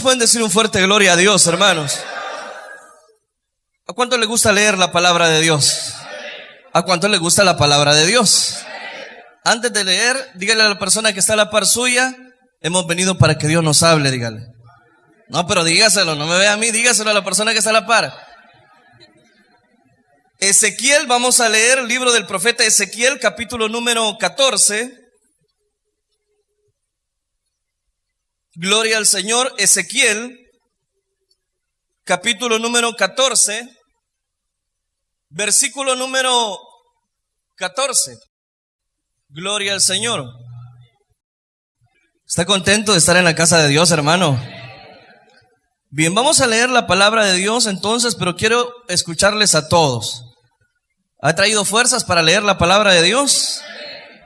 pueden decir un fuerte gloria a Dios, hermanos? ¿A cuánto le gusta leer la palabra de Dios? ¿A cuánto le gusta la palabra de Dios? Antes de leer, dígale a la persona que está a la par suya: hemos venido para que Dios nos hable, dígale. No, pero dígaselo, no me vea a mí, dígaselo a la persona que está a la par. Ezequiel, vamos a leer el libro del profeta Ezequiel, capítulo número 14. Gloria al Señor. Ezequiel, capítulo número 14, versículo número 14. Gloria al Señor. ¿Está contento de estar en la casa de Dios, hermano? Bien, vamos a leer la palabra de Dios entonces, pero quiero escucharles a todos. ¿Ha traído fuerzas para leer la palabra de Dios?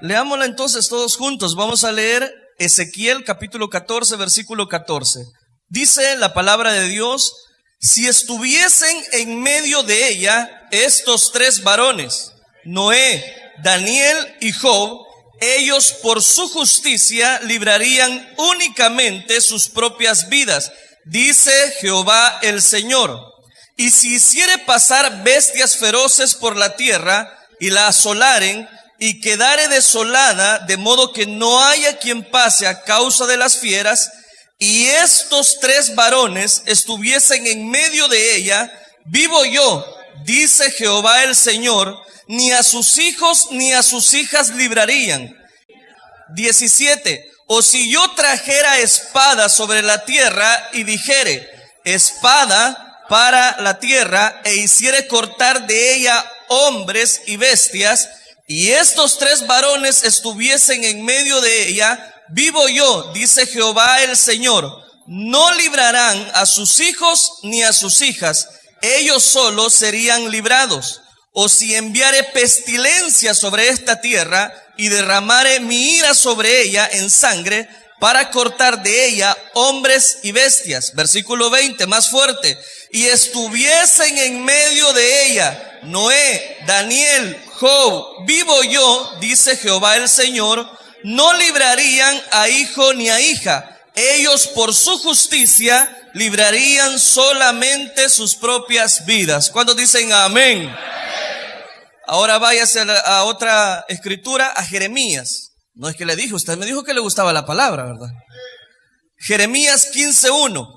Leámosla entonces todos juntos. Vamos a leer Ezequiel capítulo 14, versículo 14. Dice la palabra de Dios: si estuviesen en medio de ella estos tres varones, Noé, Daniel y Job, ellos por su justicia librarían únicamente sus propias vidas, dice Jehová el Señor. Y si hiciere pasar bestias feroces por la tierra y la asolaren, y quedare desolada, de modo que no haya quien pase a causa de las fieras, y estos tres varones estuviesen en medio de ella, vivo yo, dice Jehová el Señor, ni a sus hijos ni a sus hijas librarían. 17. O si yo trajera espada sobre la tierra y dijere: espada para la tierra, e hiciere cortar de ella hombres y bestias, y estos tres varones estuviesen en medio de ella, vivo yo, dice Jehová el Señor, no librarán a sus hijos ni a sus hijas, ellos solos serían librados. O si enviare pestilencia sobre esta tierra y derramare mi ira sobre ella en sangre, para cortar de ella hombres y bestias. Versículo 20, más fuerte. Y estuviesen en medio de ella Noé, Daniel, Job, vivo yo, dice Jehová el Señor, no librarían a hijo ni a hija. Ellos por su justicia librarían solamente sus propias vidas. ¿Cuántos dicen amén? Ahora váyase a otra escritura, a Jeremías. No es que le dije, usted me dijo que le gustaba la palabra, ¿verdad? Jeremías 15:1.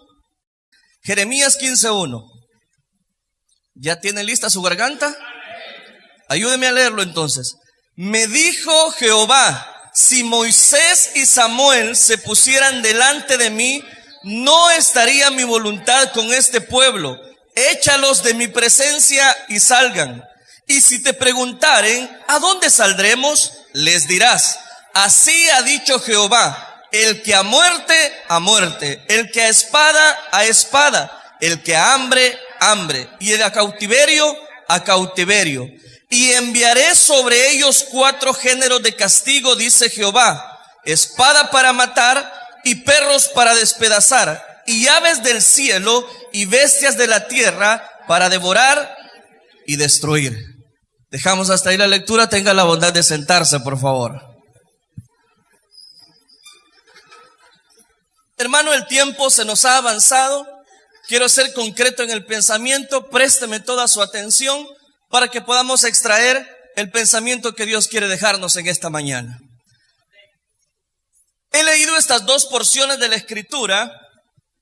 Jeremías 15:1. ¿Ya tiene lista su garganta? Ayúdeme a leerlo entonces. Me dijo Jehová: si Moisés y Samuel se pusieran delante de mí, no estaría mi voluntad con este pueblo. Échalos de mi presencia y salgan. Y si te preguntaren: ¿a dónde saldremos?, les dirás: así ha dicho Jehová, el que a muerte, el que a espada, el que a hambre, y el a cautiverio, y enviaré sobre ellos 4 géneros de castigo, dice Jehová: espada para matar, y perros para despedazar, y aves del cielo, y bestias de la tierra, para devorar y destruir. Dejamos hasta ahí la lectura. Tenga la bondad de sentarse, por favor. Hermano, el tiempo se nos ha avanzado. Quiero ser concreto en el pensamiento. Présteme toda su atención para que podamos extraer el pensamiento que Dios quiere dejarnos en esta mañana. He leído estas dos porciones de la Escritura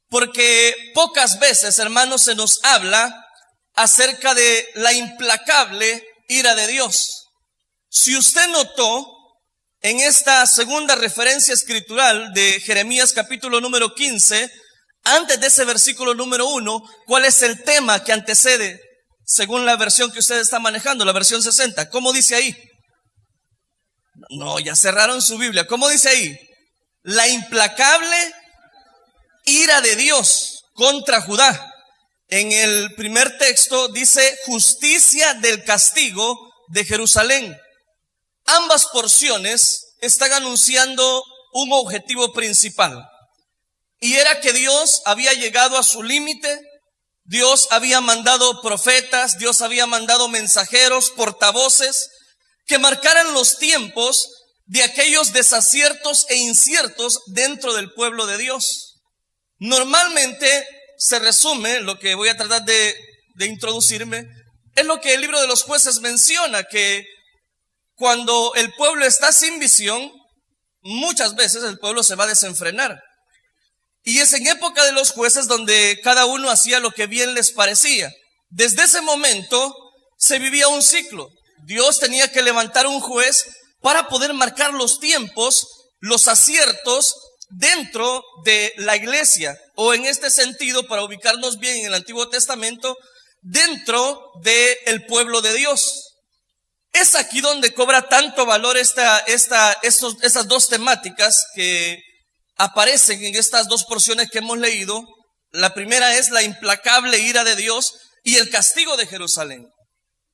porque pocas veces, hermanos, se nos habla acerca de la implacable ira de Dios. Si usted notó, en esta segunda referencia escritural de Jeremías capítulo número 15, antes de ese versículo número 1, ¿cuál es el tema que antecede según la versión que usted está manejando, la versión 60? ¿Cómo dice ahí? No, ya cerraron su Biblia. ¿Cómo dice ahí? La implacable ira de Dios contra Judá. En el primer texto dice: justicia del castigo de Jerusalén. Ambas porciones están anunciando un objetivo principal, y era que Dios había llegado a su límite. Dios había mandado profetas, Dios había mandado mensajeros, portavoces, que marcaran los tiempos de aquellos desaciertos e inciertos dentro del pueblo de Dios. Normalmente se resume, lo que voy a tratar de introducirme, es lo que el libro de los Jueces menciona, que cuando el pueblo está sin visión, muchas veces el pueblo se va a desenfrenar. Y es en época de los jueces donde cada uno hacía lo que bien les parecía. Desde ese momento se vivía un ciclo. Dios tenía que levantar un juez para poder marcar los tiempos, los aciertos dentro de la iglesia, o en este sentido, para ubicarnos bien en el Antiguo Testamento, dentro del pueblo de Dios. Es aquí donde cobra tanto valor esas dos temáticas que aparecen en estas dos porciones que hemos leído. La primera es la implacable ira de Dios y el castigo de Jerusalén.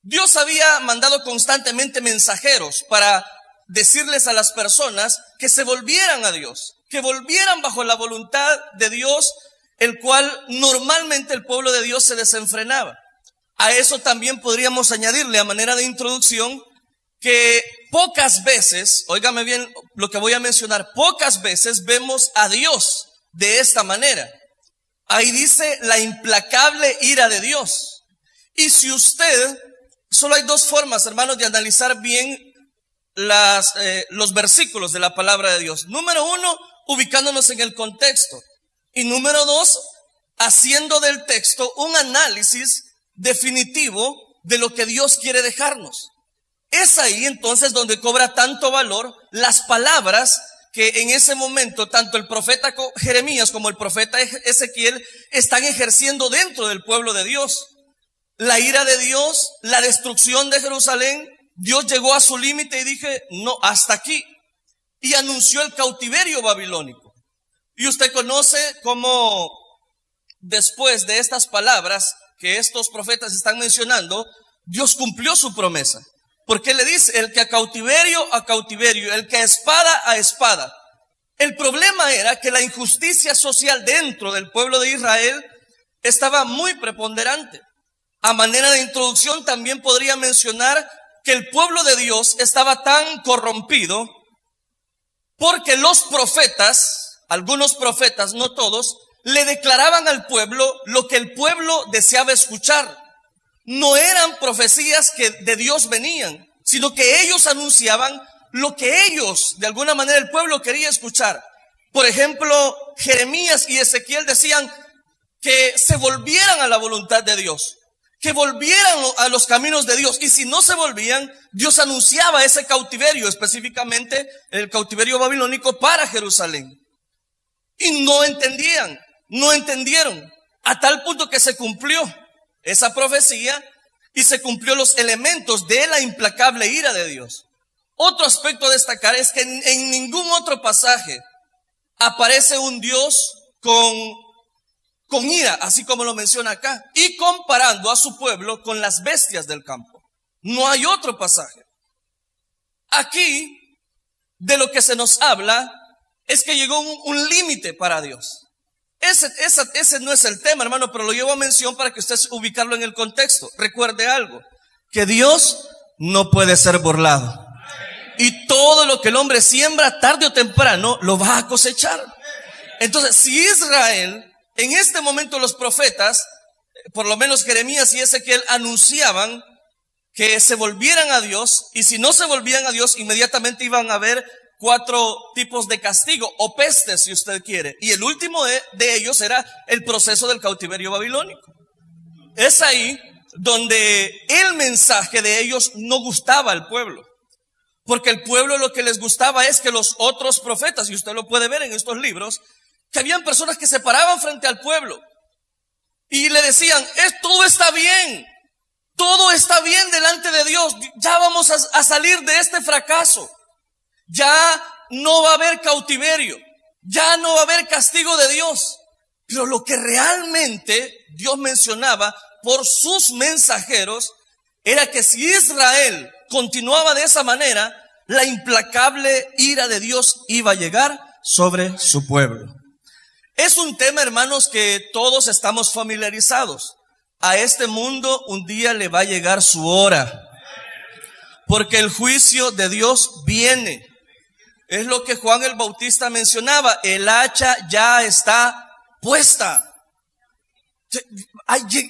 Dios había mandado constantemente mensajeros para decirles a las personas que se volvieran a Dios, que volvieran bajo la voluntad de Dios, el cual normalmente el pueblo de Dios se desenfrenaba. A eso también podríamos añadirle a manera de introducción que pocas veces, óigame bien lo que voy a mencionar, pocas veces vemos a Dios de esta manera. Ahí dice la implacable ira de Dios. Y si usted, solo hay dos formas, hermanos, de analizar bien los versículos de la palabra de Dios. Número uno, ubicándonos en el contexto. Y número dos, haciendo del texto un análisis definitivo de lo que Dios quiere dejarnos. Es ahí entonces donde cobra tanto valor las palabras que en ese momento tanto el profeta Jeremías como el profeta Ezequiel están ejerciendo dentro del pueblo de Dios. La ira de Dios, la destrucción de Jerusalén, Dios llegó a su límite y dije, no, hasta aquí. Y anunció el cautiverio babilónico. Y usted conoce cómo después de estas palabras que estos profetas están mencionando, Dios cumplió su promesa. Porque le dice, el que a cautiverio, el que a espada. El problema era que la injusticia social dentro del pueblo de Israel estaba muy preponderante. A manera de introducción también podría mencionar que el pueblo de Dios estaba tan corrompido porque los profetas, algunos profetas, no todos, le declaraban al pueblo lo que el pueblo deseaba escuchar. No eran profecías que de Dios venían, sino que ellos anunciaban lo que ellos, de alguna manera, el pueblo quería escuchar. Por ejemplo, Jeremías y Ezequiel decían que se volvieran a la voluntad de Dios, que volvieran a los caminos de Dios. Y si no se volvían, Dios anunciaba ese cautiverio, específicamente el cautiverio babilónico para Jerusalén. Y no entendieron, a tal punto que se cumplió esa profecía y se cumplió los elementos de la implacable ira de Dios. Otro aspecto a destacar es que en ningún otro pasaje aparece un Dios con ira, así como lo menciona acá, y comparando a su pueblo con las bestias del campo. No hay otro pasaje. Aquí, de lo que se nos habla, es que llegó un límite para Dios. Ese no es el tema, hermano, pero lo llevo a mención para que usted ubicarlo en el contexto. Recuerde algo, que Dios no puede ser burlado. Y todo lo que el hombre siembra, tarde o temprano, lo va a cosechar. Entonces, si Israel, en este momento los profetas, por lo menos Jeremías y Ezequiel, anunciaban que se volvieran a Dios, y si no se volvían a Dios, inmediatamente iban a haber 4 tipos de castigo, o pestes si usted quiere. Y el último de ellos era el proceso del cautiverio babilónico. Es ahí donde el mensaje de ellos no gustaba al pueblo. Porque el pueblo lo que les gustaba es que los otros profetas, y usted lo puede ver en estos libros, que habían personas que se paraban frente al pueblo y le decían, todo está bien delante de Dios, ya vamos a salir de este fracaso. Ya no va a haber cautiverio, ya no va a haber castigo de Dios. Pero lo que realmente Dios mencionaba por sus mensajeros era que si Israel continuaba de esa manera, la implacable ira de Dios iba a llegar sobre su pueblo. Es un tema, hermanos, que todos estamos familiarizados. A este mundo un día le va a llegar su hora, porque el juicio de Dios viene. Es lo que Juan el Bautista mencionaba, el hacha ya está respuesta.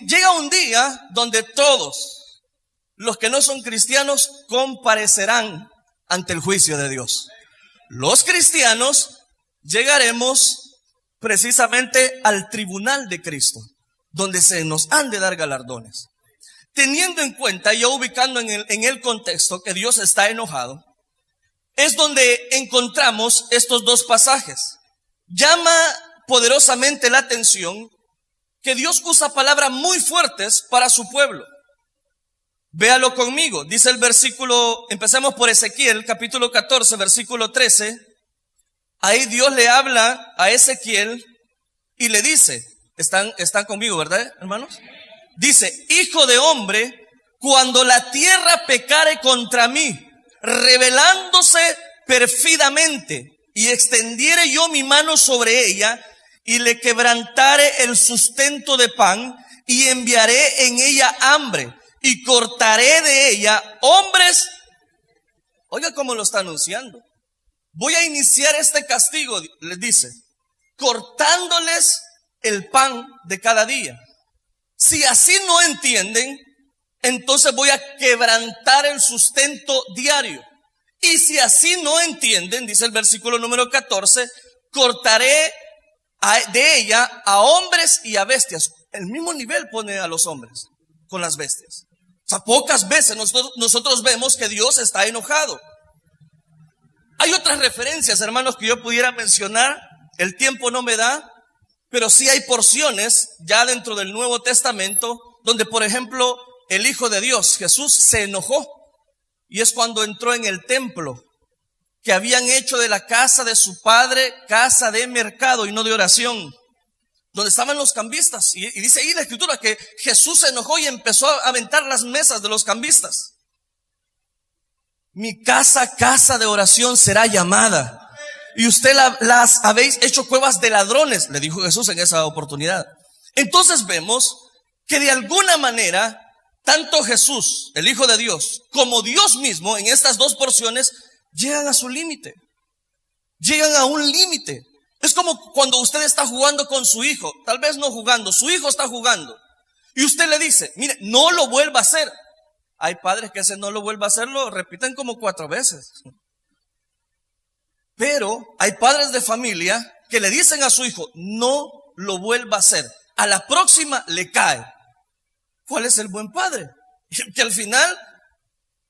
Llega un día donde todos los que no son cristianos comparecerán ante el juicio de Dios. Los cristianos llegaremos precisamente al tribunal de Cristo, donde se nos han de dar galardones. Teniendo en cuenta, ya ubicando en el contexto que Dios está enojado, es donde encontramos estos dos pasajes. Llama poderosamente la atención que Dios usa palabras muy fuertes para su pueblo. Véalo conmigo, dice el versículo, empecemos por Ezequiel, capítulo 14, versículo 13. Ahí Dios le habla a Ezequiel y le dice, están conmigo, ¿verdad, hermanos? Dice, hijo de hombre, cuando la tierra pecare contra mí, rebelándose perfidamente, y extendiere yo mi mano sobre ella, y le quebrantare el sustento de pan, y enviaré en ella hambre, y cortaré de ella hombres. Oiga cómo lo está anunciando. Voy a iniciar este castigo, les dice, cortándoles el pan de cada día. Si así no entienden, entonces voy a quebrantar el sustento diario. Y si así no entienden, dice el versículo número 14, cortaré de ella a hombres y a bestias. El mismo nivel pone a los hombres con las bestias. O sea, pocas veces nosotros vemos que Dios está enojado. Hay otras referencias, hermanos, que yo pudiera mencionar. El tiempo no me da, pero sí hay porciones ya dentro del Nuevo Testamento donde, por ejemplo, el Hijo de Dios, Jesús, se enojó. Y es cuando entró en el templo, que habían hecho de la casa de su padre casa de mercado y no de oración, donde estaban los cambistas. Y dice ahí la escritura que Jesús se enojó y empezó a aventar las mesas de los cambistas. Mi casa, casa de oración será llamada, y usted las habéis hecho cuevas de ladrones, le dijo Jesús en esa oportunidad. Entonces vemos que de alguna manera, tanto Jesús, el Hijo de Dios, como Dios mismo, en estas dos porciones, llegan a su límite. Llegan a un límite. Es como cuando usted está jugando con su hijo, tal vez no jugando, su hijo está jugando, y usted le dice, mire, no lo vuelva a hacer. Hay padres que ese no lo vuelva a hacer, lo repiten como 4 veces. Pero hay padres de familia que le dicen a su hijo, no lo vuelva a hacer. A la próxima le cae. ¿Cuál es el buen padre? Que al final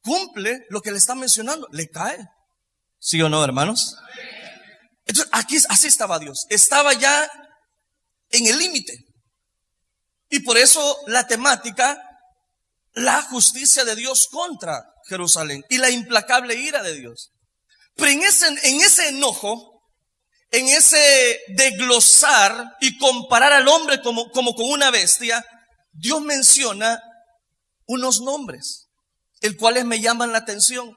cumple lo que le está mencionando, le cae. ¿Sí o no, hermanos? Entonces, aquí así estaba Dios. Estaba ya en el límite. Y por eso la temática, la justicia de Dios contra Jerusalén y la implacable ira de Dios. Pero en ese enojo, en ese desglosar y comparar al hombre como con una bestia, Dios menciona unos nombres, el cuales me llaman la atención.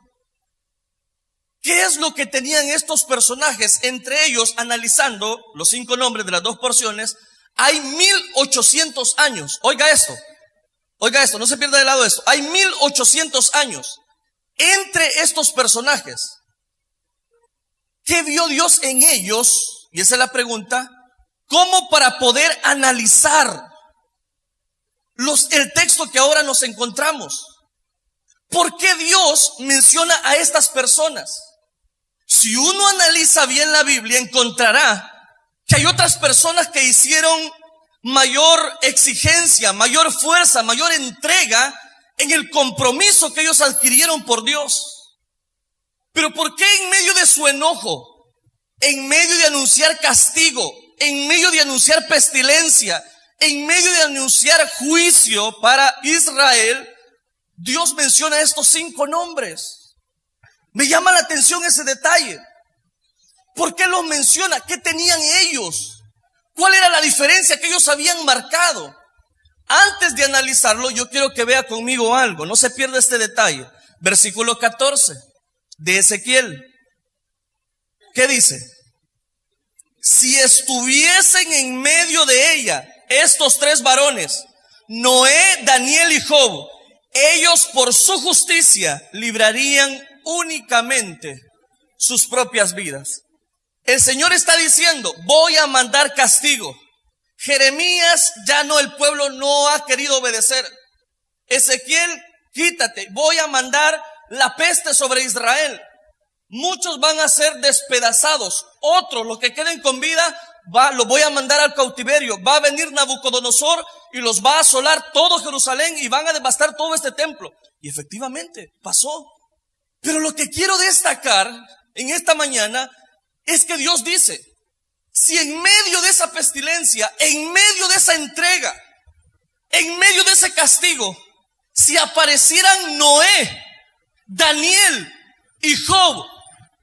¿Qué es lo que tenían estos personajes? Entre ellos, analizando los 5 nombres de las 2 porciones, hay 1800 años. Oiga esto, no se pierda de lado esto. Hay 1800 años entre estos personajes. ¿Qué vio Dios en ellos? Y esa es la pregunta. ¿Cómo para poder analizar el texto que ahora nos encontramos? ¿Por qué Dios menciona a estas personas? Si uno analiza bien la Biblia, encontrará que hay otras personas que hicieron mayor exigencia, mayor fuerza, mayor entrega en el compromiso que ellos adquirieron por Dios. Pero ¿por qué en medio de su enojo, en medio de anunciar castigo, en medio de anunciar pestilencia, en medio de anunciar juicio para Israel, Dios menciona estos 5 nombres? Me llama la atención ese detalle. ¿Por qué los menciona? ¿Qué tenían ellos? ¿Cuál era la diferencia que ellos habían marcado? Antes de analizarlo, yo quiero que vea conmigo algo. No se pierda este detalle. Versículo 14 de Ezequiel. ¿Qué dice? Si estuviesen en medio de ella estos 3 varones, Noé, Daniel y Job, ellos por su justicia librarían únicamente sus propias vidas. El Señor está diciendo, voy a mandar castigo, Jeremías, ya no, el pueblo no ha querido obedecer. Ezequiel, quítate, voy a mandar la peste sobre Israel. Muchos van a ser despedazados, otros, los que queden con vida, los voy a mandar al cautiverio. Va a venir Nabucodonosor y los va a asolar todo Jerusalén y van a devastar todo este templo. Y efectivamente pasó. Pero lo que quiero destacar en esta mañana es que Dios dice: si en medio de esa pestilencia, en medio de esa entrega, en medio de ese castigo, si aparecieran Noé, Daniel y Job,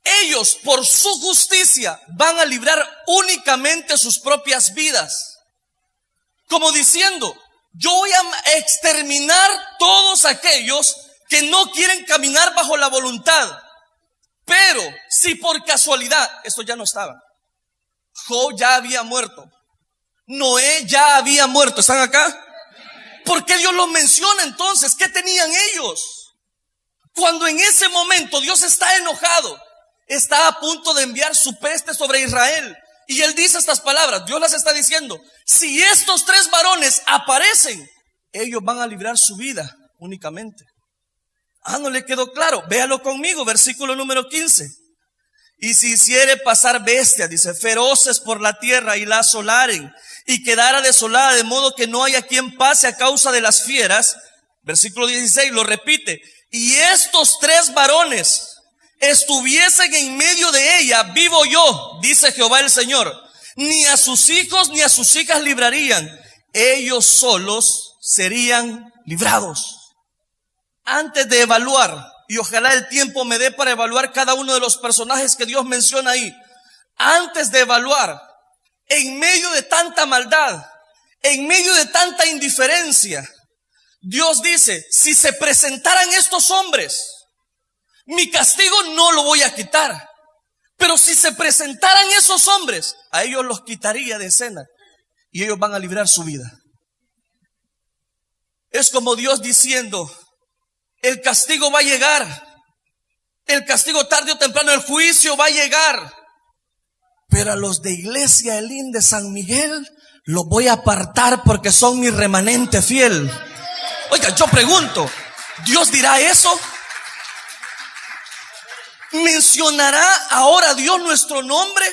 ellos por su justicia van a librar únicamente sus propias vidas. Como diciendo: yo voy a exterminar todos aquellos que no quieren caminar bajo la voluntad. Pero si por casualidad, esto ya no estaba, Job ya había muerto, Noé ya había muerto, ¿están acá? ¿Por qué Dios los menciona entonces? ¿Qué tenían ellos? Cuando en ese momento Dios está enojado, está a punto de enviar su peste sobre Israel, y Él dice estas palabras, Dios las está diciendo: si estos 3 varones aparecen, ellos van a librar su vida únicamente. ¿No le quedó claro? Véalo conmigo, versículo número 15. Y si hiciere pasar bestias, dice, feroces por la tierra y la asolaren, y quedara desolada de modo que no haya quien pase a causa de las fieras. Versículo 16 lo repite: y estos 3 varones estuviesen en medio de ella, vivo yo, dice Jehová el Señor, ni a sus hijos ni a sus hijas librarían, ellos solos serían librados. Antes de evaluar, y ojalá el tiempo me dé para evaluar cada uno de los personajes que Dios menciona ahí, antes de evaluar, en medio de tanta maldad, en medio de tanta indiferencia, Dios dice: si se presentaran estos hombres, mi castigo no lo voy a quitar. Pero si se presentaran esos hombres, a ellos los quitaría de escena y ellos van a librar su vida. Es como Dios diciendo: el castigo va a llegar, el castigo tarde o temprano, el juicio va a llegar, pero a los de Iglesia Elín de San Miguel los voy a apartar porque son mi remanente fiel. Oiga, yo pregunto, ¿Dios dirá eso? ¿Mencionará ahora Dios nuestro nombre?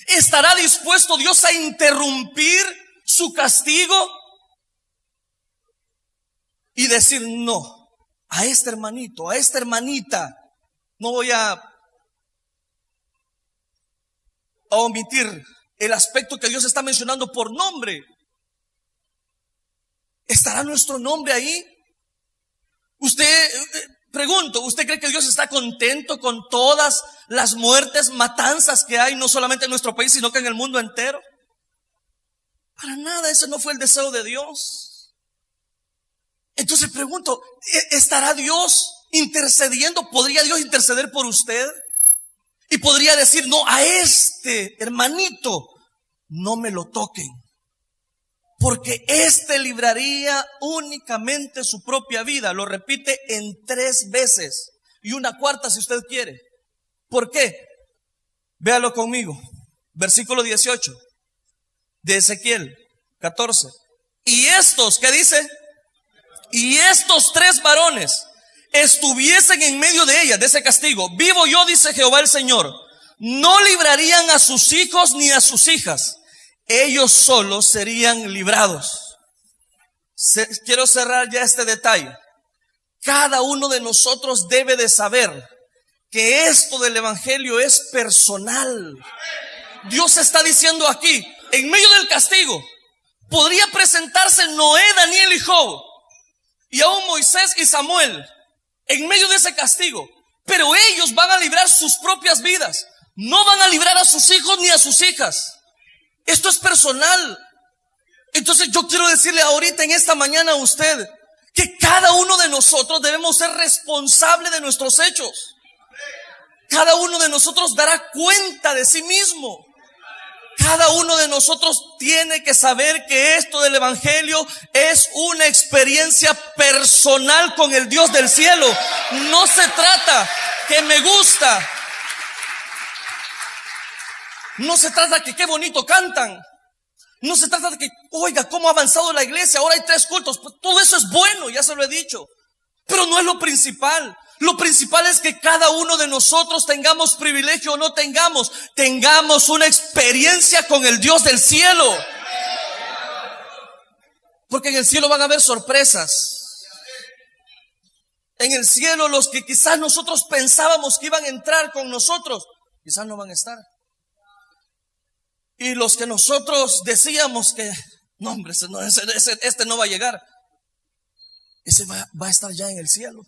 ¿Estará dispuesto Dios a interrumpir su castigo y decir: no, a este hermanito, a esta hermanita no voy a omitir el aspecto que Dios está mencionando por nombre? ¿Estará nuestro nombre ahí? Pregunto, ¿usted cree que Dios está contento con todas las muertes, matanzas que hay, no solamente en nuestro país, sino que en el mundo entero? Para nada, ese no fue el deseo de Dios. Entonces pregunto, ¿estará Dios intercediendo? ¿Podría Dios interceder por usted? Y podría decir: no, a este hermanito no me lo toquen, porque este libraría únicamente su propia vida. Lo repite en 3 veces y una cuarta si usted quiere. ¿Por qué? Véalo conmigo. Versículo 18 de Ezequiel 14. Y estos, ¿qué dice? Y estos 3 varones estuviesen en medio de ella, de ese castigo, vivo yo, dice Jehová el Señor, no librarían a sus hijos ni a sus hijas, ellos solos serían librados. Quiero cerrar ya este detalle. Cada uno de nosotros debe de saber que esto del evangelio es personal. Dios está diciendo aquí, en medio del castigo, podría presentarse Noé, Daniel y Job, y aún Moisés y Samuel, en medio de ese castigo, pero ellos van a librar sus propias vidas, no van a librar a sus hijos ni a sus hijas. Esto es personal. Entonces yo quiero decirle ahorita en esta mañana a usted que cada uno de nosotros debemos ser responsable de nuestros hechos. Cada uno de nosotros dará cuenta de sí mismo. Cada uno de nosotros tiene que saber que esto del evangelio es una experiencia personal con el Dios del cielo. No se trata que me gusta. No se trata que qué bonito cantan. No se trata de que, oiga, cómo ha avanzado la iglesia, ahora hay 3 cultos. Pues todo eso es bueno, ya se lo he dicho. Pero no es lo principal. Lo principal es que cada uno de nosotros, tengamos privilegio o no tengamos una experiencia con el Dios del cielo. Porque en el cielo van a haber sorpresas. En el cielo los que quizás nosotros pensábamos que iban a entrar con nosotros, quizás no van a estar. Y los que nosotros decíamos que, no hombre, este no va a llegar, ese va a estar ya en el cielo.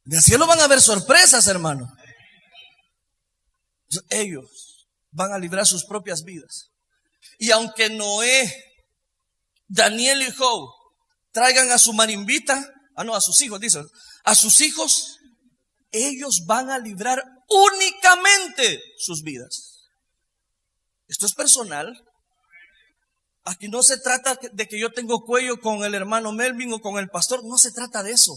En el cielo van a haber sorpresas, hermano. Ellos van a librar sus propias vidas. Y aunque Noé, Daniel y Job traigan a su marimbita, a sus hijos, dicen, a sus hijos, ellos van a librar únicamente sus vidas. Esto es personal. Aquí no se trata de que yo tengo cuello con el hermano Melvin o con el pastor. No se trata de eso.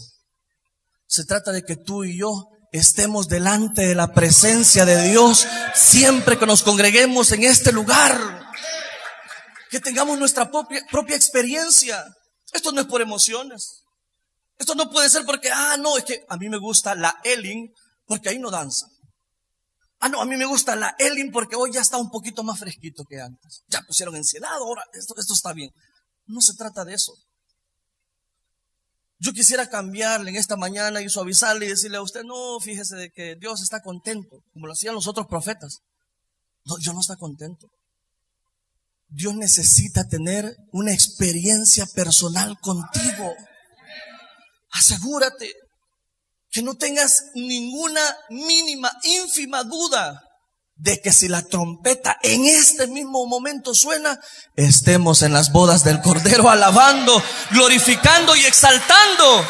Se trata de que tú y yo estemos delante de la presencia de Dios siempre que nos congreguemos en este lugar. Que tengamos nuestra propia experiencia. Esto no es por emociones. Esto no puede ser porque, no, es que a mí me gusta la Elin porque ahí no danza. No, a mí me gusta la Elin porque hoy ya está un poquito más fresquito que antes. Ya pusieron encielado, ahora esto está bien. No se trata de eso. Yo quisiera cambiarle en esta mañana y suavizarle y decirle a usted, no, fíjese de que Dios está contento, como lo hacían los otros profetas. No, Dios no está contento. Dios necesita tener una experiencia personal contigo. Asegúrate que no tengas ninguna mínima, ínfima duda de que si la trompeta en este mismo momento suena, estemos en las bodas del Cordero alabando, glorificando y exaltando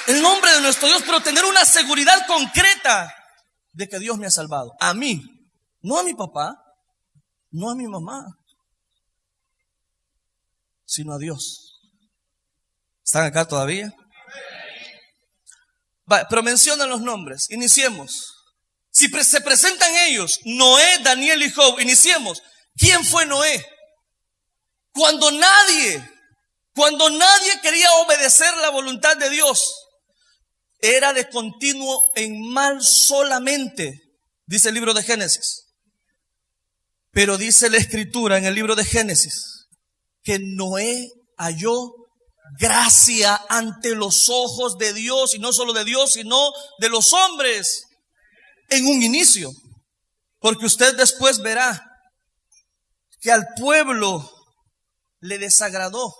el nombre de nuestro Dios, pero tener una seguridad concreta de que Dios me ha salvado. A mí, no a mi papá, no a mi mamá, sino a Dios. ¿Están acá todavía? Pero mencionan los nombres. Iniciemos. Si se presentan ellos, Noé, Daniel y Job, iniciemos. ¿Quién fue Noé? Cuando nadie quería obedecer la voluntad de Dios, era de continuo en mal solamente, dice el libro de Génesis. Pero dice la escritura en el libro de Génesis que Noé halló gracia ante los ojos de Dios, y no solo de Dios, sino de los hombres, en un inicio. Porque usted después verá que al pueblo le desagradó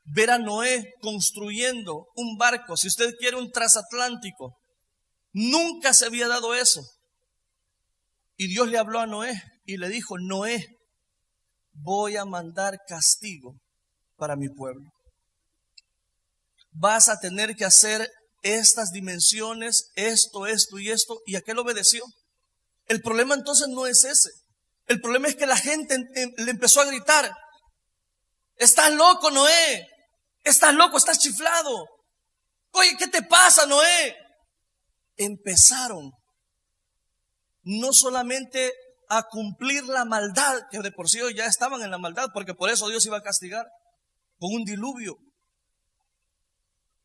ver a Noé construyendo un barco, si usted quiere un transatlántico. Nunca se había dado eso. Y Dios le habló a Noé y le dijo: Noé, voy a mandar castigo para mi pueblo. Vas a tener que hacer estas dimensiones, esto y esto. Y aquel obedeció. El problema entonces no es ese. El problema es que la gente le empezó a gritar: estás loco, Noé. Estás loco, estás chiflado. Oye, ¿qué te pasa, Noé? Empezaron no solamente a cumplir la maldad, que de por sí ya estaban en la maldad, porque por eso Dios iba a castigar con un diluvio.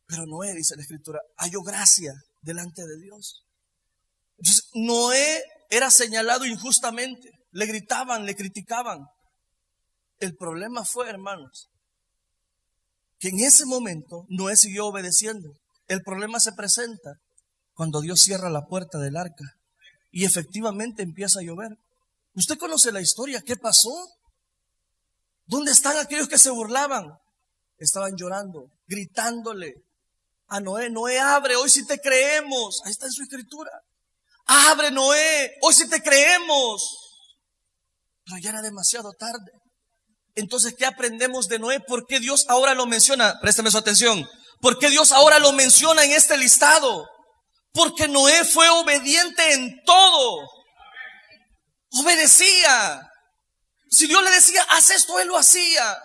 Pero Noé, dice la escritura, halló gracia delante de Dios. Entonces, Noé era señalado injustamente. Le gritaban, le criticaban. El problema fue, hermanos, que en ese momento Noé siguió obedeciendo. El problema se presenta cuando Dios cierra la puerta del arca y efectivamente empieza a llover. ¿Usted conoce la historia? ¿Qué pasó? ¿Dónde están aquellos que se burlaban? Estaban llorando, gritándole a Noé: Noé, abre, hoy sí te creemos. Ahí está en su escritura. Abre, Noé, hoy sí te creemos. Pero ya era demasiado tarde. Entonces, ¿qué aprendemos de Noé? ¿Por qué Dios ahora lo menciona? Présteme su atención. ¿Por qué Dios ahora lo menciona en este listado? Porque Noé fue obediente en todo. Obedecía. Si Dios le decía, haz esto, él lo hacía.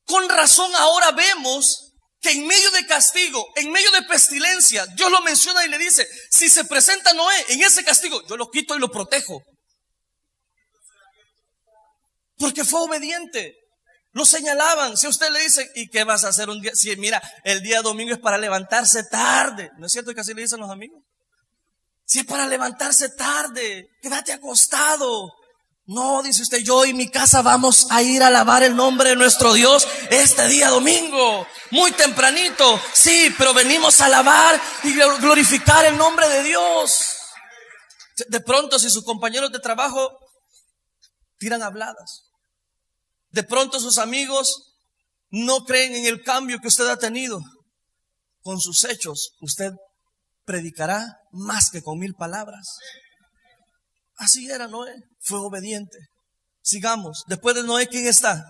Con razón ahora vemos que en medio de castigo, en medio de pestilencia, Dios lo menciona y le dice: si se presenta Noé en ese castigo, yo lo quito y lo protejo. Porque fue obediente. Lo señalaban. Si a usted le dice, ¿y qué vas a hacer un día? Si mira, el día domingo es para levantarse tarde. ¿No es cierto que así le dicen los amigos? Si es para levantarse tarde, quédate acostado. No, dice usted, yo y mi casa vamos a ir a alabar el nombre de nuestro Dios este día domingo, muy tempranito. Sí, pero venimos a alabar y glorificar el nombre de Dios. De pronto, si sus compañeros de trabajo tiran habladas, de pronto sus amigos no creen en el cambio que usted ha tenido, con sus hechos usted predicará más que con 1000 palabras. Así era Noé, fue obediente. Sigamos. Después de Noé, ¿quién está?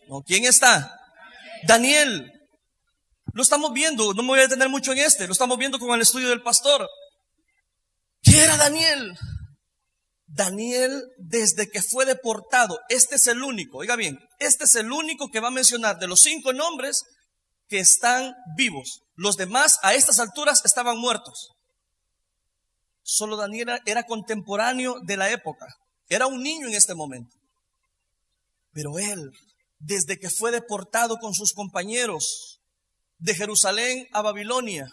No, ¿quién está? Daniel. Lo estamos viendo, no me voy a detener mucho en lo estamos viendo con el estudio del pastor. ¿Quién era Daniel? Daniel, desde que fue deportado, este es el único, oiga bien, este es el único que va a mencionar de los 5 nombres que están vivos. Los demás a estas alturas estaban muertos. Solo Daniel era contemporáneo de la época. Era un niño en este momento. Pero él, desde que fue deportado con sus compañeros de Jerusalén a Babilonia,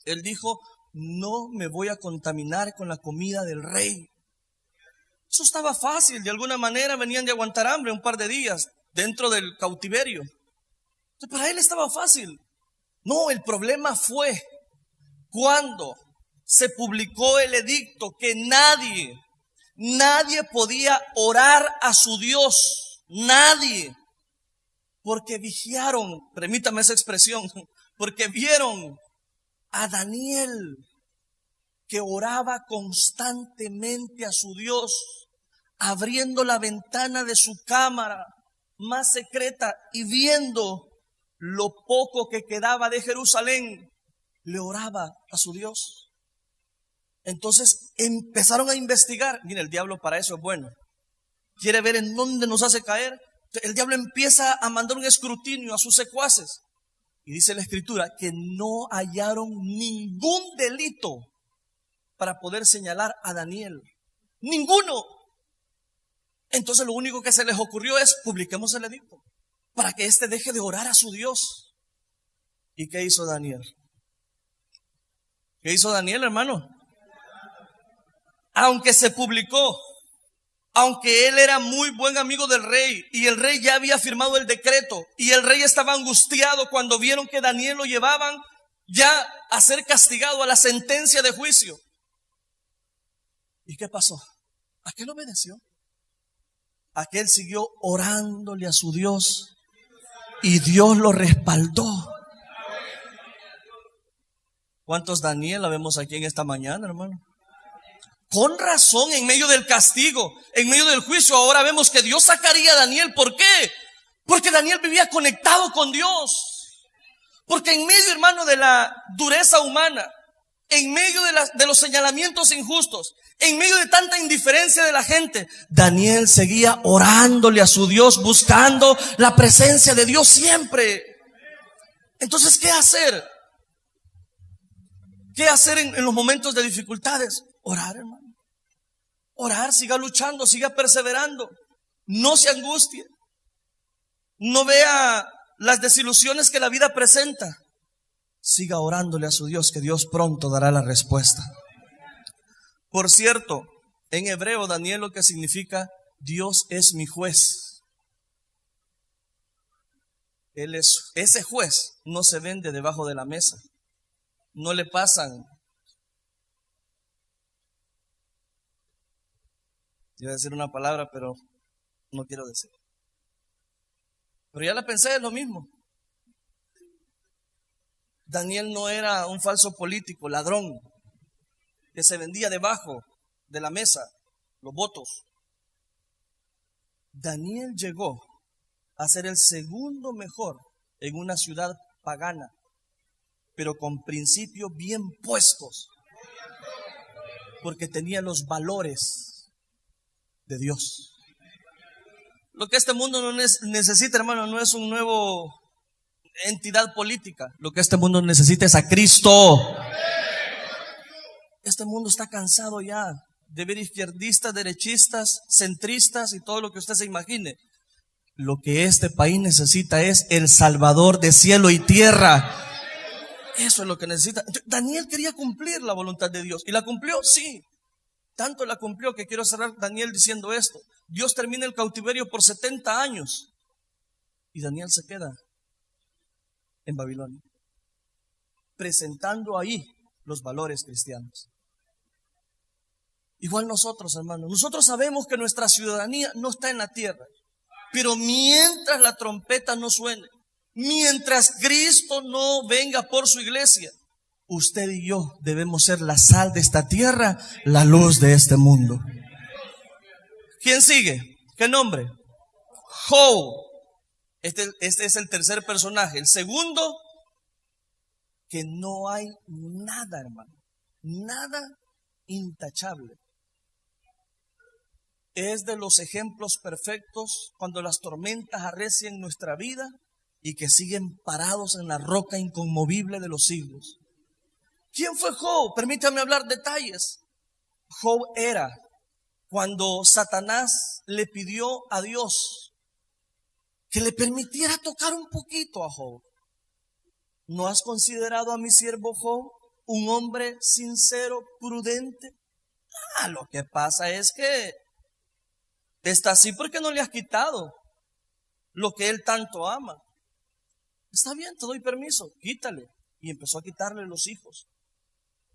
él dijo, no me voy a contaminar con la comida del rey. Eso estaba fácil, de alguna manera venían de aguantar hambre un par de días dentro del cautiverio. Entonces, para él estaba fácil. No, el problema fue cuando se publicó el edicto que nadie podía orar a su Dios, nadie, porque vigiaron, permítame esa expresión, porque vieron a Daniel que oraba constantemente a su Dios, abriendo la ventana de su cámara más secreta y viendo lo poco que quedaba de Jerusalén, le oraba a su Dios. Entonces empezaron a investigar. Mira, el diablo para eso es bueno. Quiere ver en dónde nos hace caer. El diablo empieza a mandar un escrutinio a sus secuaces. Y dice la escritura que no hallaron ningún delito para poder señalar a Daniel. Ninguno. Entonces lo único que se les ocurrió es publiquemos el edicto para que éste deje de orar a su Dios. ¿Y qué hizo Daniel? ¿Qué hizo Daniel, hermano? Aunque se publicó, aunque él era muy buen amigo del rey y el rey ya había firmado el decreto y el rey estaba angustiado cuando vieron que Daniel lo llevaban ya a ser castigado, a la sentencia de juicio. ¿Y qué pasó? Aquel obedeció. Aquel siguió orándole a su Dios y Dios lo respaldó. ¿Cuántos Daniel la vemos aquí en esta mañana, hermano? Con razón, en medio del castigo, en medio del juicio, ahora vemos que Dios sacaría a Daniel. ¿Por qué? Porque Daniel vivía conectado con Dios. Porque en medio, hermano, de la dureza humana, en medio de los señalamientos injustos, en medio de tanta indiferencia de la gente, Daniel seguía orándole a su Dios, buscando la presencia de Dios siempre. Entonces, ¿qué hacer? ¿Qué hacer en los momentos de dificultades? Orar, hermano. Orar, siga luchando, siga perseverando. No se angustie. No vea las desilusiones que la vida presenta. Siga orándole a su Dios, que Dios pronto dará la respuesta. Por cierto, en hebreo, Daniel lo que significa, Dios es mi juez. Ese juez no se vende debajo de la mesa. No le pasan. Iba a decir una palabra, pero no quiero decir. Pero ya la pensé, es lo mismo. Daniel no era un falso político, ladrón, que se vendía debajo de la mesa, los votos. Daniel llegó a ser el segundo mejor en una ciudad pagana, pero con principios bien puestos, porque tenía los valores de Dios. Lo que este mundo no necesita, hermano, no es un nuevo entidad política. Lo que este mundo necesita es a Cristo. Este mundo está cansado ya de ver izquierdistas, derechistas, centristas y todo lo que usted se imagine. Lo que este país necesita es el Salvador de cielo y tierra. Eso es lo que necesita. Daniel quería cumplir la voluntad de Dios. ¿Y la cumplió? Sí. Tanto la cumplió que quiero cerrar Daniel diciendo esto. Dios termina el cautiverio por 70 años. Y Daniel se queda en Babilonia, presentando ahí los valores cristianos. Igual nosotros, hermanos. Nosotros sabemos que nuestra ciudadanía no está en la tierra. Pero mientras la trompeta no suene, mientras Cristo no venga por su iglesia, usted y yo debemos ser la sal de esta tierra, la luz de este mundo. ¿Quién sigue? ¿Qué nombre? Job. Este es el tercer personaje. El segundo, que no hay nada, hermano, nada intachable. Es de los ejemplos perfectos cuando las tormentas arrecian nuestra vida y que siguen parados en la roca inconmovible de los siglos. ¿Quién fue Job? Permítame hablar detalles. Job era cuando Satanás le pidió a Dios que le permitiera tocar un poquito a Job. ¿No has considerado a mi siervo Job un hombre sincero, prudente? Lo que pasa es que está así porque no le has quitado lo que él tanto ama. Está bien, te doy permiso, quítale. Y empezó a quitarle los hijos.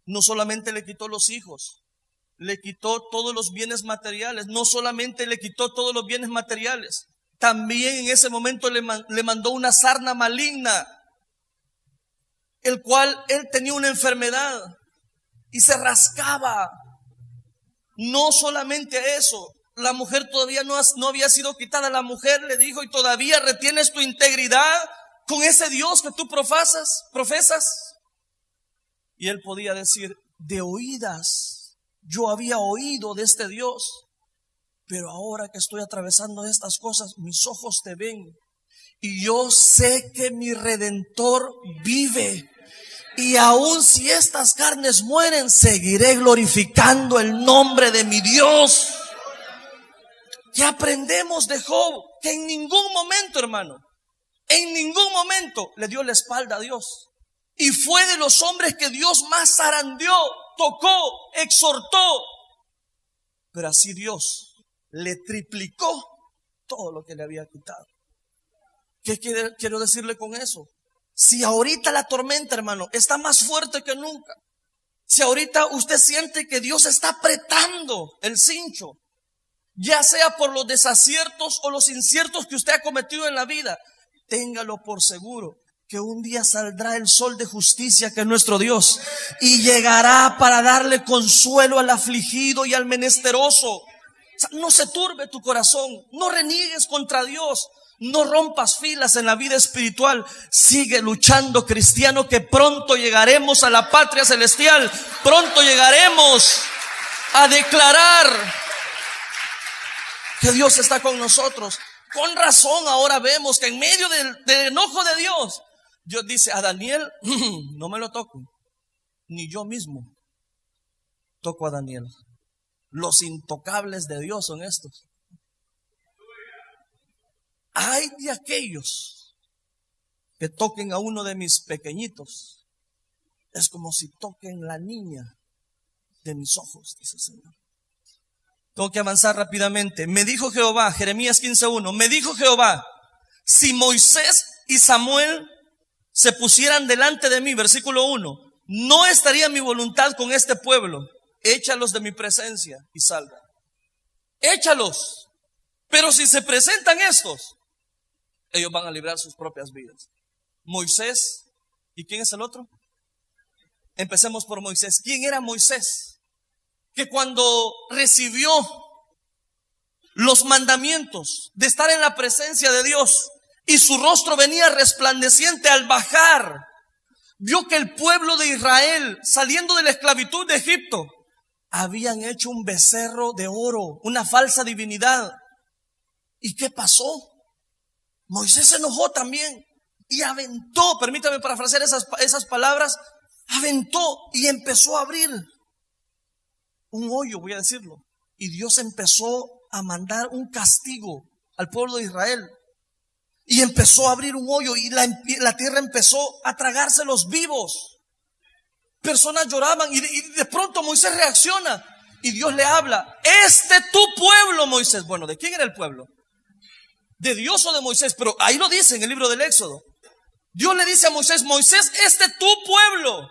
No solamente le quitó los hijos, le quitó todos los bienes materiales. No solamente le quitó todos los bienes materiales, también en ese momento le mandó una sarna maligna, el cual él tenía una enfermedad y se rascaba. No solamente eso, la mujer todavía no había sido quitada. La mujer le dijo: ¿y todavía retienes tu integridad con ese Dios que tú profesas? Y él podía decir: de oídas yo había oído de este Dios, pero ahora que estoy atravesando estas cosas, mis ojos te ven. Y yo sé que mi Redentor vive. Y aun si estas carnes mueren, seguiré glorificando el nombre de mi Dios. ¿Qué aprendemos de Job? Que en ningún momento, hermano, en ningún momento le dio la espalda a Dios. Y fue de los hombres que Dios más zarandeó, tocó, exhortó. Pero así Dios le triplicó todo lo que le había quitado. ¿Qué quiero decirle con eso? Si ahorita la tormenta, hermano, está más fuerte que nunca, si ahorita usted siente que Dios está apretando el cincho, ya sea por los desaciertos o los inciertos que usted ha cometido en la vida, téngalo por seguro que un día saldrá el sol de justicia, que es nuestro Dios, y llegará para darle consuelo al afligido y al menesteroso. O sea, no se turbe tu corazón, no reniegues contra Dios, no rompas filas en la vida espiritual. Sigue luchando, cristiano, que pronto llegaremos a la patria celestial. Pronto llegaremos a declarar que Dios está con nosotros. Con razón ahora vemos que en medio del enojo de Dios dice a Daniel: no me lo toco, ni yo mismo toco a Daniel. Los intocables de Dios son estos. Hay de aquellos que toquen a uno de mis pequeñitos, es como si toquen la niña de mis ojos, dice el Señor. Tengo que avanzar rápidamente. Me dijo Jehová, Jeremías 15:1, me dijo Jehová: si Moisés y Samuel se pusieran delante de mí, versículo 1, no estaría mi voluntad con este pueblo. Échalos de mi presencia y salva. Échalos. Pero si se presentan estos, ellos van a librar sus propias vidas. Moisés, ¿y quién es el otro? Empecemos por Moisés. ¿Quién era Moisés? Que cuando recibió los mandamientos de estar en la presencia de Dios y su rostro venía resplandeciente al bajar, vio que el pueblo de Israel, saliendo de la esclavitud de Egipto, habían hecho un becerro de oro, una falsa divinidad. ¿Y qué pasó? Moisés se enojó también y aventó, permítame parafrasear esas palabras, aventó y empezó a abrir un hoyo, voy a decirlo. Y Dios empezó a mandar un castigo al pueblo de Israel. Y empezó a abrir un hoyo y la tierra empezó a tragarse los vivos. Personas lloraban y de pronto Moisés reacciona y Dios le habla. Tu pueblo, Moisés. Bueno, ¿de quién era el pueblo? ¿De Dios o de Moisés? Pero ahí lo dice en el libro del Éxodo. Dios le dice a Moisés, Moisés, tu pueblo.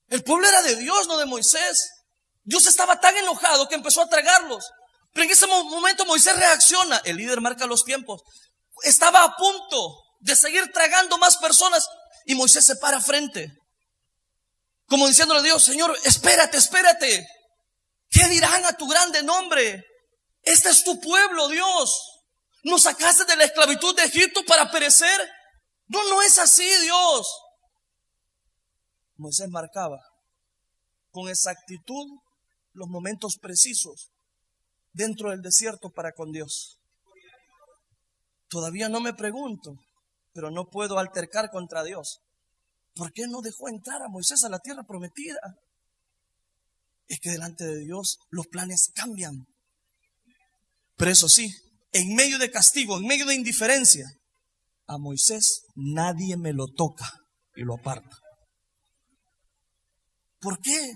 El pueblo era de Dios, no de Moisés. Dios estaba tan enojado que empezó a tragarlos. Pero en ese momento Moisés reacciona. El líder marca los tiempos. Estaba a punto de seguir tragando más personas y Moisés se para frente, como diciéndole a Dios, Señor, espérate. ¿Qué dirán a tu grande nombre? Este es tu pueblo, Dios. ¿Nos sacaste de la esclavitud de Egipto para perecer? No es así, Dios. Moisés marcaba con exactitud los momentos precisos dentro del desierto para con Dios. Todavía no me pregunto, pero no puedo altercar contra Dios. ¿Por qué no dejó entrar a Moisés a la tierra prometida? Es que delante de Dios los planes cambian. Pero eso sí, en medio de castigo, en medio de indiferencia, a Moisés nadie me lo toca y lo aparta. ¿Por qué?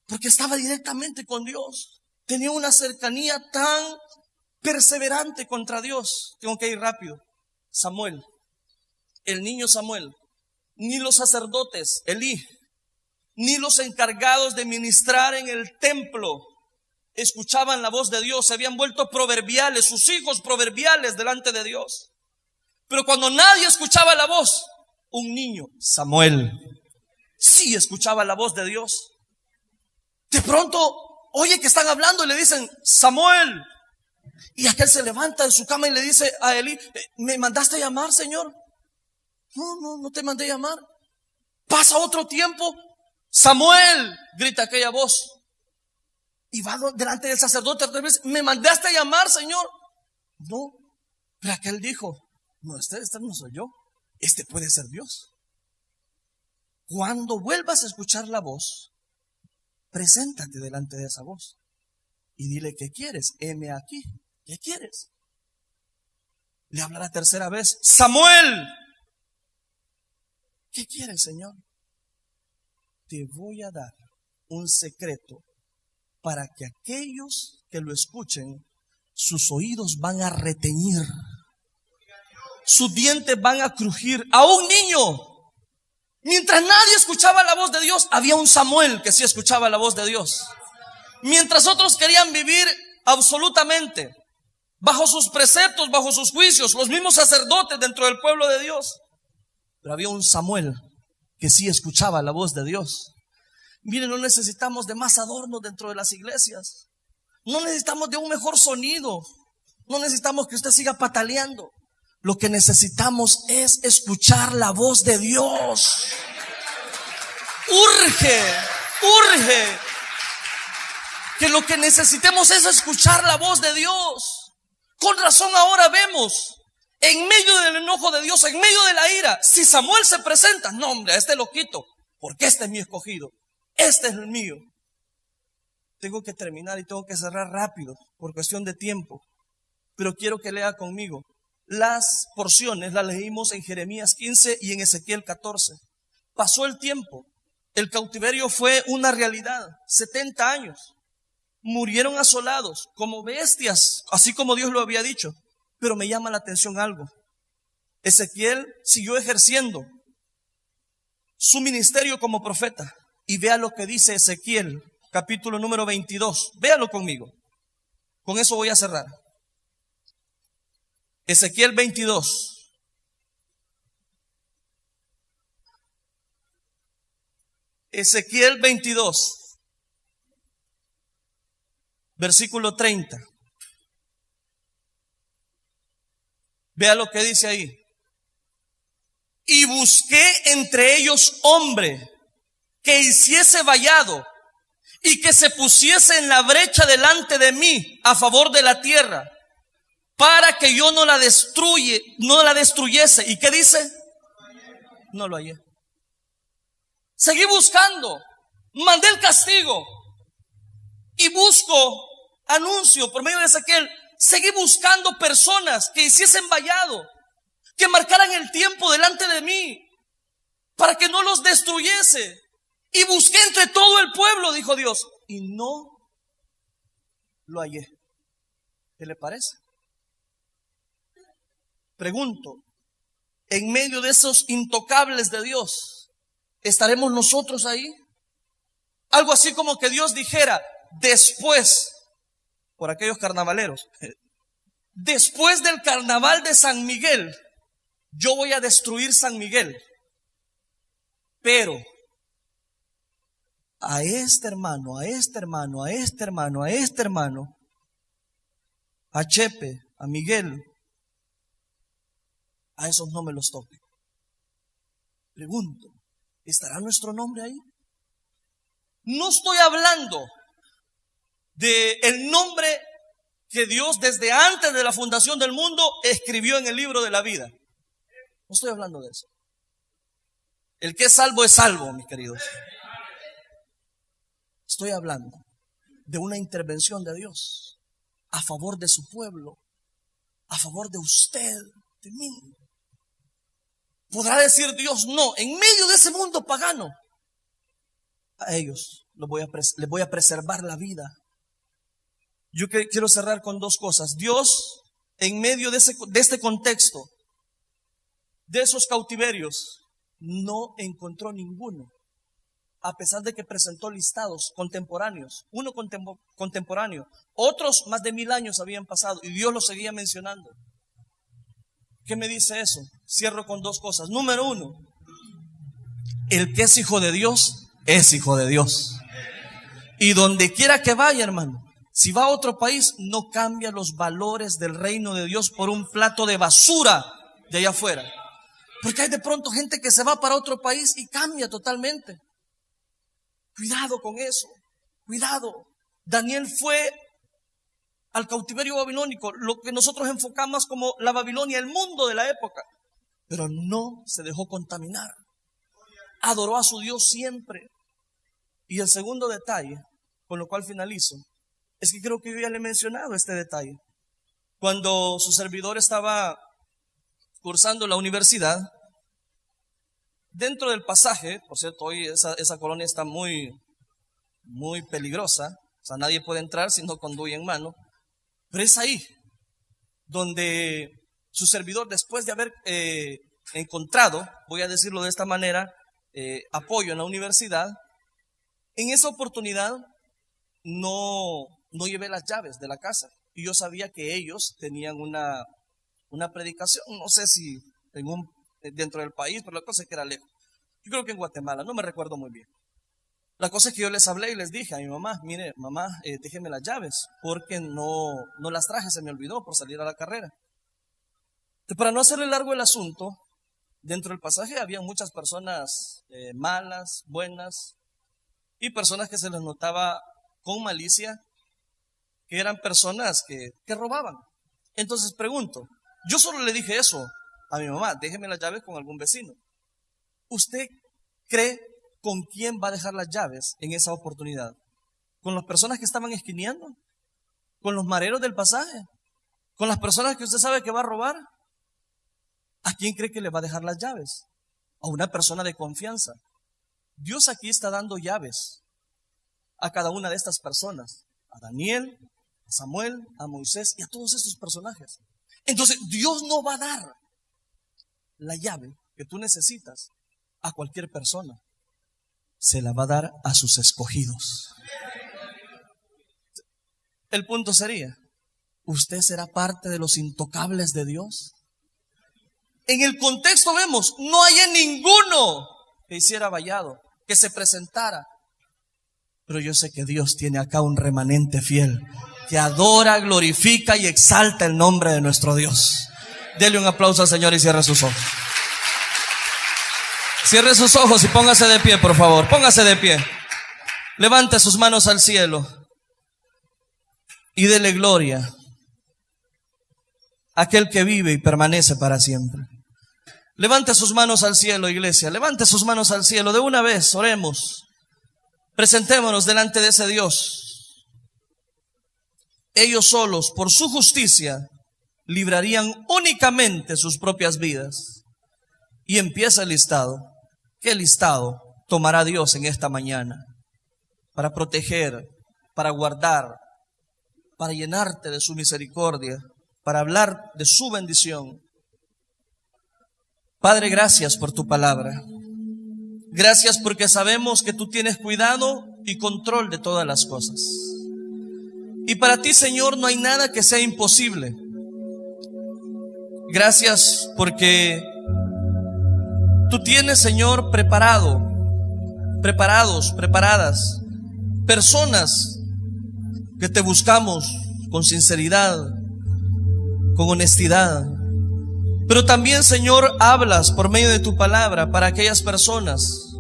Porque estaba directamente con Dios. Tenía una cercanía tan perseverante contra Dios. Tengo que ir rápido. Samuel, el niño Samuel, ni los sacerdotes, Elí, ni los encargados de ministrar en el templo escuchaban la voz de Dios. Se habían vuelto proverbiales, sus hijos proverbiales delante de Dios. Pero cuando nadie escuchaba la voz, un niño, Samuel, sí escuchaba la voz de Dios. De pronto oye que están hablando y le dicen, Samuel. Y aquel se levanta de su cama y le dice a Elí, ¿me mandaste a llamar, Señor? No te mandé a llamar. Pasa otro tiempo, Samuel, grita aquella voz. Y va delante del sacerdote otra vez, ¿me mandaste a llamar, Señor? No, pero aquel dijo, no, este no soy yo, este puede ser Dios. Cuando vuelvas a escuchar la voz, preséntate delante de esa voz y dile, ¿qué quieres? Heme aquí. ¿Qué quieres? Le habla la tercera vez, Samuel. ¿Qué quieres, Señor? Te voy a dar un secreto para que aquellos que lo escuchen, sus oídos van a reteñir, sus dientes van a crujir. A un niño, mientras nadie escuchaba la voz de Dios, había un Samuel que sí escuchaba la voz de Dios. Mientras otros querían vivir absolutamente bajo sus preceptos, bajo sus juicios, los mismos sacerdotes dentro del pueblo de Dios. Pero había un Samuel que sí escuchaba la voz de Dios. Miren, no necesitamos de más adornos dentro de las iglesias. No necesitamos de un mejor sonido. No necesitamos que usted siga pataleando. Lo que necesitamos es escuchar la voz de Dios. Urge que lo que necesitemos es escuchar la voz de Dios. Con razón ahora vemos, en medio del enojo de Dios, en medio de la ira, si Samuel se presenta, no hombre, a este lo quito, porque este es mi escogido, este es el mío. Tengo que terminar y tengo que cerrar rápido por cuestión de tiempo, pero quiero que lea conmigo. Las porciones las leímos en Jeremías 15 y en Ezequiel 14. Pasó el tiempo, el cautiverio fue una realidad, 70 años. Murieron asolados como bestias, así como Dios lo había dicho. Pero me llama la atención algo. Ezequiel siguió ejerciendo su ministerio como profeta. Y vea lo que dice Ezequiel, capítulo número 22. Véalo conmigo. Con eso voy a cerrar. Ezequiel 22. Ezequiel 22. Versículo 30. Vea lo que dice ahí. Y busqué entre ellos hombre que hiciese vallado y que se pusiese en la brecha delante de mí a favor de la tierra, para que yo no la destruyese. ¿Y qué dice? No lo hallé. Seguí buscando. Mandé el castigo. y busco, anuncio por medio de Ezequiel, seguí buscando personas que hiciesen vallado, que marcaran el tiempo delante de mí, para que no los destruyese. Y busqué entre todo el pueblo, dijo Dios, y no lo hallé. ¿Qué le parece? Pregunto, en medio de esos intocables de Dios, ¿estaremos nosotros ahí? Algo así como que Dios dijera, después, por aquellos carnavaleros, después del carnaval de San Miguel, yo voy a destruir San Miguel. Pero a este hermano, a este hermano, a este hermano, a este hermano, a Chepe, a Miguel, a esos no me los toque. Pregunto, ¿estará nuestro nombre ahí? No estoy hablando del nombre que Dios desde antes de la fundación del mundo escribió en el libro de la vida. No estoy hablando de eso. El que es salvo, mis queridos. Estoy hablando de una intervención de Dios a favor de su pueblo, a favor de usted, de mí. ¿Podrá decir Dios no? En medio de ese mundo pagano, a ellos les voy a preservar la vida. Yo quiero cerrar con dos cosas. Dios, en medio de este contexto, de esos cautiverios, no encontró ninguno, a pesar de que presentó listados contemporáneos, uno contemporáneo, otros más de 1000 años habían pasado y Dios los seguía mencionando. ¿Qué me dice eso? Cierro con dos cosas. Número uno, el que es hijo de Dios, es hijo de Dios. Y donde quiera que vaya, hermano, si va a otro país, no cambia los valores del reino de Dios por un plato de basura de allá afuera. Porque hay de pronto gente que se va para otro país y cambia totalmente. Cuidado con eso, cuidado. Daniel fue al cautiverio babilónico, lo que nosotros enfocamos como la Babilonia, el mundo de la época. Pero no se dejó contaminar. Adoró a su Dios siempre. Y el segundo detalle, con lo cual finalizo, es que creo que yo ya le he mencionado este detalle. Cuando su servidor estaba cursando la universidad, dentro del pasaje, por cierto, hoy esa colonia está muy peligrosa, o sea, nadie puede entrar si no conduye en mano, pero es ahí donde su servidor, después de haber encontrado, voy a decirlo de esta manera, apoyo en la universidad, en esa oportunidad no llevé las llaves de la casa, y yo sabía que ellos tenían una predicación, no sé si dentro del país, pero la cosa es que era lejos. Yo creo que en Guatemala, no me recuerdo muy bien. La cosa es que yo les hablé y les dije a mi mamá, mire, mamá, déjeme las llaves, porque no las traje, se me olvidó por salir a la carrera. Y para no hacerle largo el asunto, dentro del pasaje había muchas personas malas, buenas, y personas que se les notaba con malicia, que eran personas que robaban. Entonces pregunto, yo solo le dije eso a mi mamá, déjeme las llaves con algún vecino. ¿Usted cree con quién va a dejar las llaves en esa oportunidad? ¿Con las personas que estaban esquineando? ¿Con los mareros del pasaje? ¿Con las personas que usted sabe que va a robar? ¿A quién cree que le va a dejar las llaves? A una persona de confianza. Dios aquí está dando llaves a cada una de estas personas. A Daniel, a Samuel, a Moisés y a todos estos personajes. Entonces, Dios no va a dar la llave que tú necesitas a cualquier persona. Se la va a dar a sus escogidos. El punto sería, ¿usted será parte de los intocables de Dios? En el contexto vemos, no hay ninguno que hiciera vallado, que se presentara. Pero yo sé que Dios tiene acá un remanente fiel, que adora, glorifica y exalta el nombre de nuestro Dios. Dele un aplauso al Señor y cierre sus ojos. Cierre sus ojos y póngase de pie, por favor. Póngase de pie. Levante sus manos al cielo y dele gloria a aquel que vive y permanece para siempre. Levante sus manos al cielo, iglesia. Levante sus manos al cielo. De una vez, oremos. Presentémonos delante de ese Dios ellos solos, por su justicia, librarían únicamente sus propias vidas. Y empieza el listado. ¿Qué listado tomará Dios en esta mañana? Para proteger, para guardar, para llenarte de su misericordia, para hablar de su bendición. Padre, gracias por tu palabra. Gracias porque sabemos que tú tienes cuidado y control de todas las cosas. Y para ti, Señor, no hay nada que sea imposible. Gracias porque tú tienes, Señor, preparadas personas que te buscamos con sinceridad, con honestidad. Pero también, Señor, hablas por medio de tu palabra para aquellas personas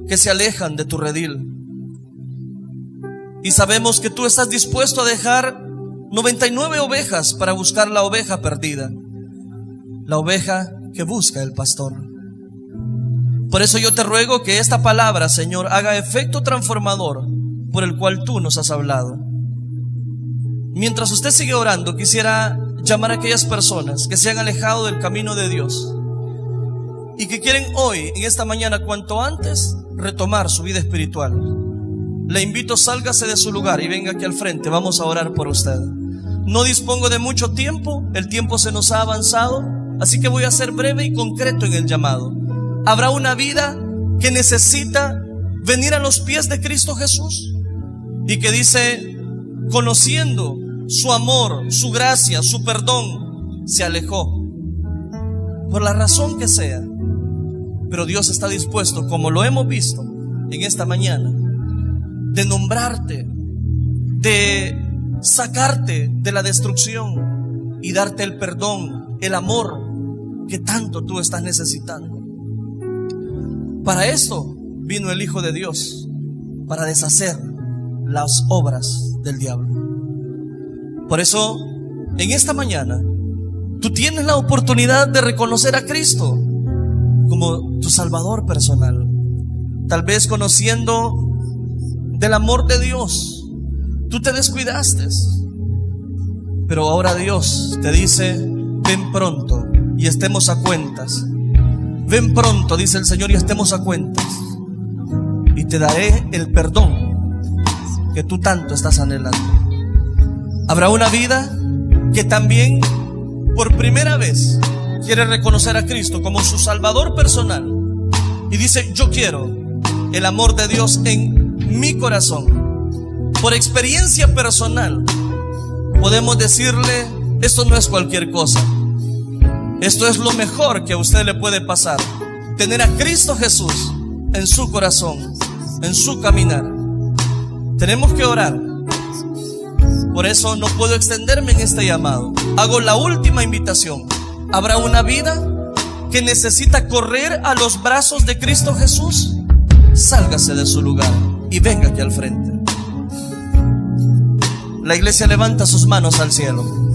que se alejan de tu redil. Y sabemos que tú estás dispuesto a dejar 99 ovejas para buscar la oveja perdida, la oveja que busca el pastor. Por eso yo te ruego que esta palabra, Señor, haga efecto transformador por el cual tú nos has hablado. Mientras usted sigue orando, quisiera llamar a aquellas personas que se han alejado del camino de Dios y que quieren hoy, en esta mañana, cuanto antes, retomar su vida espiritual. Le invito, sálgase de su lugar y venga aquí al frente. Vamos a orar por usted. No dispongo de mucho tiempo, el tiempo se nos ha avanzado, así que voy a ser breve y concreto en el llamado. Habrá una vida que necesita venir a los pies de Cristo Jesús y que dice, conociendo su amor, su gracia, su perdón, se alejó por la razón que sea. Pero Dios está dispuesto, como lo hemos visto en esta mañana, de nombrarte, de sacarte de la destrucción y darte el perdón, el amor que tanto tú estás necesitando. Para esto vino el Hijo de Dios, para deshacer las obras del diablo. Por eso, en esta mañana, tú tienes la oportunidad de reconocer a Cristo como tu Salvador personal. Tal vez conociendo del amor de Dios, tú te descuidaste. Pero ahora Dios te dice, ven pronto y estemos a cuentas. Ven pronto, dice el Señor, y estemos a cuentas. Y te daré el perdón que tú tanto estás anhelando. Habrá una vida que también por primera vez quiere reconocer a Cristo como su Salvador personal y dice, yo quiero el amor de Dios en mi corazón. Por experiencia personal podemos decirle, esto no es cualquier cosa, esto es lo mejor que a usted le puede pasar, tener a Cristo Jesús en su corazón, en su caminar. Tenemos que orar. Por eso no puedo extenderme en este llamado. Hago la última invitación. Habrá una vida que necesita correr a los brazos de Cristo Jesús. Sálgase de su lugar y venga aquí al frente. La iglesia levanta sus manos al cielo.